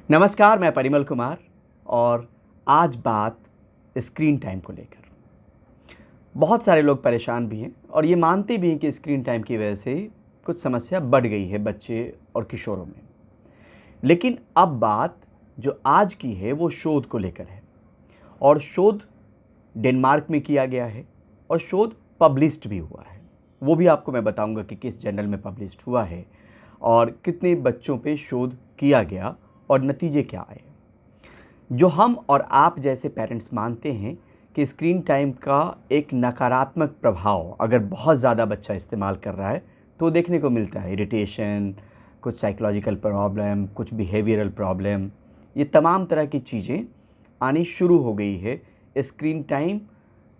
नमस्कार, मैं परिमल कुमार और आज बात स्क्रीन टाइम को लेकर। बहुत सारे लोग परेशान भी हैं और ये मानते भी हैं कि स्क्रीन टाइम की वजह से कुछ समस्या बढ़ गई है बच्चे और किशोरों में। लेकिन अब बात जो आज की है वो शोध को लेकर है और शोध डेनमार्क में किया गया है और शोध पब्लिश्ड भी हुआ है। वो भी आपको मैं बताऊंगा कि किस जर्नल में पब्लिश्ड हुआ है और कितने बच्चों पे शोध किया गया और नतीजे क्या आए। जो हम और आप जैसे पेरेंट्स मानते हैं कि स्क्रीन टाइम का एक नकारात्मक प्रभाव अगर बहुत ज़्यादा बच्चा इस्तेमाल कर रहा है तो देखने को मिलता है। इरिटेशन, कुछ साइकोलॉजिकल प्रॉब्लम, कुछ बिहेवियरल प्रॉब्लम, ये तमाम तरह की चीज़ें आनी शुरू हो गई है। स्क्रीन टाइम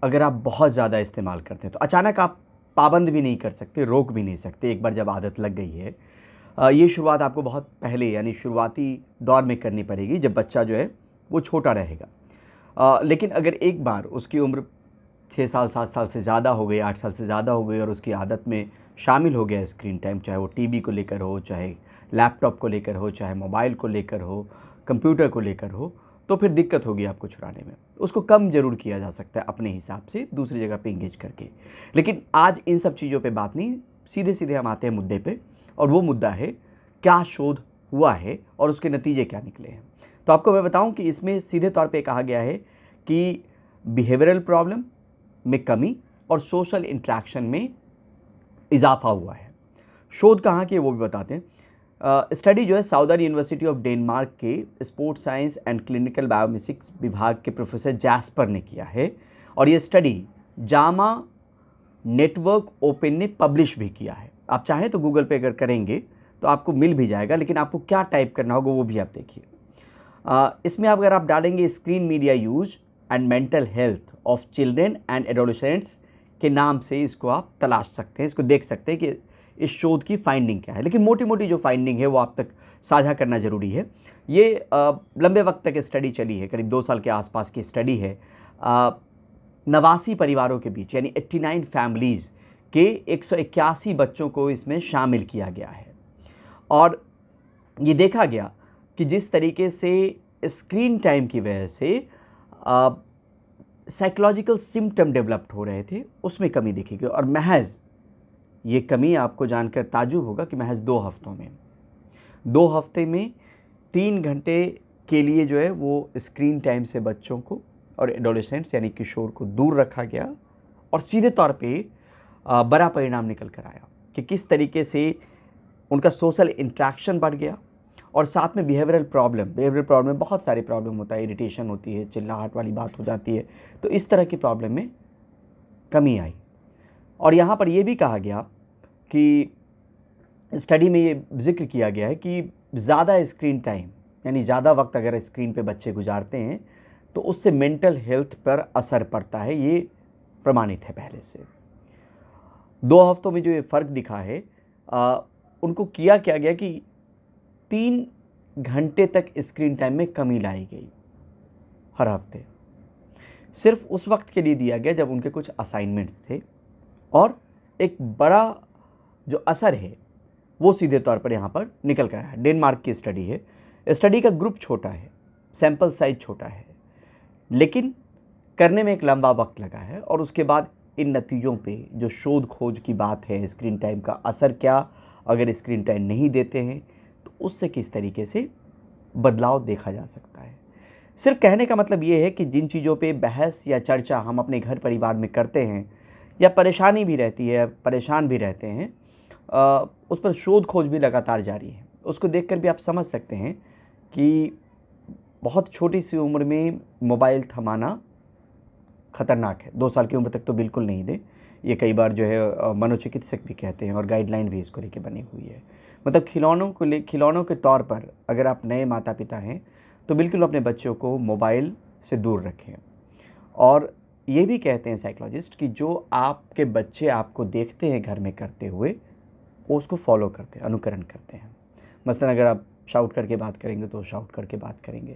अगर आप बहुत ज़्यादा इस्तेमाल करते हैं तो अचानक आप पाबंद भी नहीं कर सकते, रोक भी नहीं सकते। एक बार जब आदत लग गई है, ये शुरुआत आपको बहुत पहले यानी शुरुआती दौर में करनी पड़ेगी जब बच्चा जो है वो छोटा रहेगा। लेकिन अगर एक बार उसकी उम्र 6 साल 7 साल से ज़्यादा हो गई, 8 साल से ज़्यादा हो गई और उसकी आदत में शामिल हो गया स्क्रीन टाइम, चाहे वो टीवी को लेकर हो, चाहे लैपटॉप को लेकर हो, चाहे मोबाइल को लेकर हो, कंप्यूटर को लेकर हो, तो फिर दिक्कत होगी आपको छुड़ाने में। उसको कम ज़रूर किया जा सकता है अपने हिसाब से दूसरी जगह पे इंगेज करके। लेकिन आज इन सब चीज़ों पे बात नहीं, सीधे सीधे हम आते हैं मुद्दे पे और वो मुद्दा है क्या शोध हुआ है और उसके नतीजे क्या निकले हैं। तो आपको मैं बताऊं कि इसमें सीधे तौर पे कहा गया है कि बिहेवियरल प्रॉब्लम में कमी और सोशल इंटरेक्शन में इजाफा हुआ है। शोध कहाँ की है वो भी बताते हैं। स्टडी जो है साउदर्न यूनिवर्सिटी ऑफ डेनमार्क के स्पोर्ट्स साइंस एंड क्लिनिकल बायोमेसिक्स विभाग के प्रोफेसर जैस्पर ने किया है और ये स्टडी जामा नेटवर्क ओपन ने पब्लिश भी किया है। आप चाहें तो गूगल पे अगर करेंगे तो आपको मिल भी जाएगा, लेकिन आपको क्या टाइप करना होगा वो भी आप देखिए। इसमें अगर आप डालेंगे screen media use and mental health of children and adolescents के नाम से इसको आप तलाश सकते हैं, इसको देख सकते हैं कि इस शोध की फाइंडिंग क्या है। लेकिन मोटी मोटी जो फाइंडिंग है वो आप तक साझा करना ज़रूरी है। ये लंबे वक्त तक स्टडी चली है, करीब 2 साल के आसपास की स्टडी है। 89 परिवारों के बीच यानी 89 फैमिलीज़ के 181 बच्चों को इसमें शामिल किया गया है और ये देखा गया कि जिस तरीके से स्क्रीन टाइम की वजह से साइकोलॉजिकल सिम्टम डेवलप्ड हो रहे थे उसमें कमी देखी गई और महज ये कमी आपको जानकर ताज्जुब होगा कि महज 2 हफ्तों में 2 हफ्ते में 3 घंटे के लिए जो है वो स्क्रीन टाइम से बच्चों को और एडोलेसेंट्स यानी किशोर को दूर रखा गया और सीधे तौर पे बड़ा परिणाम निकल कर आया कि किस तरीके से उनका सोशल इंट्रैक्शन बढ़ गया और साथ में बिहेवियरल प्रॉब्लम में बहुत सारी प्रॉब्लम होता है। इरिटेशन होती है, चिल्लाहट वाली बात हो जाती है, तो इस तरह की प्रॉब्लम में कमी आई। और यहाँ पर यह भी कहा गया कि स्टडी में ये जिक्र किया गया है कि ज़्यादा स्क्रीन टाइम यानी ज़्यादा वक्त अगर स्क्रीन पे बच्चे गुजारते हैं तो उससे मेंटल हेल्थ पर असर पड़ता है, ये प्रमाणित है पहले से। 2 हफ्तों में जो ये फ़र्क दिखा है, उनको किया क्या गया कि 3 घंटे तक स्क्रीन टाइम में कमी लाई गई हर हफ्ते। सिर्फ उस वक्त के लिए दिया गया जब उनके कुछ असाइनमेंट्स थे और एक बड़ा जो असर है वो सीधे तौर पर यहाँ पर निकल कर आया। डेनमार्क की स्टडी है, स्टडी का ग्रुप छोटा है, सैंपल साइज छोटा है, लेकिन करने में एक लंबा वक्त लगा है और उसके बाद इन नतीजों पे जो शोध खोज की बात है, स्क्रीन टाइम का असर क्या, अगर स्क्रीन टाइम नहीं देते हैं तो उससे किस तरीके से बदलाव देखा जा सकता है। सिर्फ कहने का मतलब ये है कि जिन चीज़ों पे बहस या चर्चा हम अपने घर परिवार में करते हैं या परेशानी भी रहती है, परेशान भी रहते हैं, उस पर शोध खोज भी लगातार जारी है। उसको देखकर भी आप समझ सकते हैं कि बहुत छोटी सी उम्र में मोबाइल थमाना खतरनाक है। 2 साल की उम्र तक तो बिल्कुल नहीं दें, ये कई बार जो है मनोचिकित्सक भी कहते हैं और गाइडलाइन भी इसको लेके बनी हुई है। मतलब खिलौनों के तौर पर अगर आप नए माता पिता हैं तो बिल्कुल अपने बच्चों को मोबाइल से दूर रखें। और ये भी कहते हैं साइकोलॉजिस्ट कि जो आपके बच्चे आपको देखते हैं घर में करते हुए वो उसको फॉलो करते हैं, अनुकरण करते हैं। मसलन अगर आप शाउट करके बात करेंगे तो शाउट करके बात करेंगे,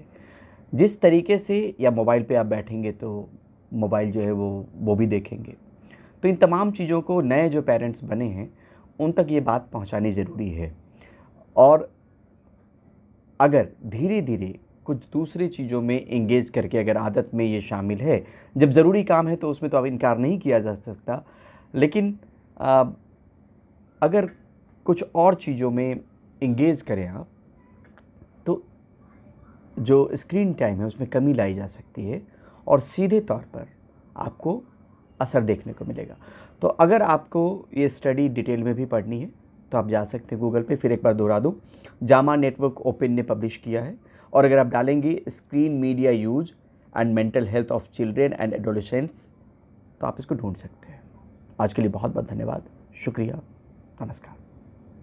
जिस तरीके से या मोबाइल पे आप बैठेंगे तो मोबाइल जो है वो भी देखेंगे। तो इन तमाम चीज़ों को नए जो पेरेंट्स बने हैं उन तक ये बात पहुंचानी ज़रूरी है। और अगर धीरे धीरे कुछ दूसरी चीज़ों में इंगेज करके अगर आदत में ये शामिल है, जब ज़रूरी काम है तो उसमें तो अब इनकार नहीं किया जा सकता, लेकिन अगर कुछ और चीज़ों में इंगेज करें आप, तो जो स्क्रीन टाइम है उसमें कमी लाई जा सकती है और सीधे तौर पर आपको असर देखने को मिलेगा। तो अगर आपको ये स्टडी डिटेल में भी पढ़नी है तो आप जा सकते हैं गूगल पे। फिर एक बार दोहरा दूँ, जामा नेटवर्क ओपन ने पब्लिश किया है, और अगर आप डालेंगे screen media use and mental health of children and adolescents तो आप इसको ढूंढ सकते हैं। आज के लिए बहुत बहुत धन्यवाद, शुक्रिया, नमस्कार।